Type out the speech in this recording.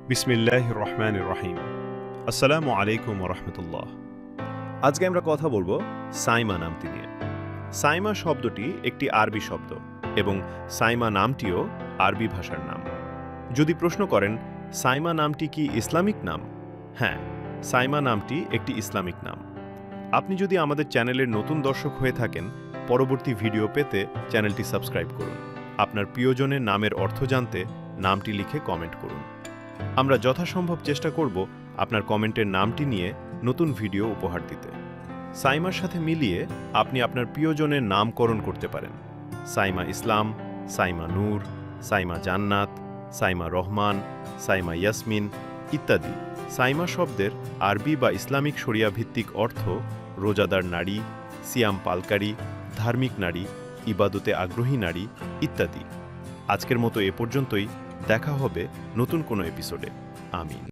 বিসমিল্লাহির রহমানির রহিম। আসসালামু আলাইকুম ওয়া রাহমাতুল্লাহ। আজকে আমরা কথা বলবো সাইমা নামটি নিয়ে। সাইমা শব্দটি একটি আরবি শব্দ এবং সাইমা নামটিও আরবি ভাষার নাম। যদি প্রশ্ন করেন সাইমা নামটি কি ইসলামিক নাম? হ্যাঁ, সাইমা নামটি একটি ইসলামিক নাম। আপনি যদি আমাদের চ্যানেলের নতুন দর্শক হয়ে থাকেন, পরবর্তী ভিডিও পেতে চ্যানেলটি সাবস্ক্রাইব করুন। আপনার প্রিয়জনের নামের অর্থ জানতে নামটি লিখে কমেন্ট করুন। আমরা যথাসম্ভব চেষ্টা করব আপনার কমেন্টের নামটি নিয়ে নতুন ভিডিও উপহার দিতে। সাইমার সাথে মিলিয়ে আপনি আপনার প্রিয়জনের নামকরণ করতে পারেন। সাইমা ইসলাম, সাইমা নূর, সাইমা জান্নাত, সাইমা রহমান, সাইমা ইয়াসমিন ইত্যাদি। সাইমা শব্দের আরবি বা ইসলামিক শরিয়া ভিত্তিক অর্থ রোজাদার নারী, সিয়াম পালকারী, ধার্মিক নারী, ইবাদতে আগ্রহী নারী ইত্যাদি। আজকের মতো এ পর্যন্তই। দেখা হবে নতুন কোনো এপিসোডে। আমিন।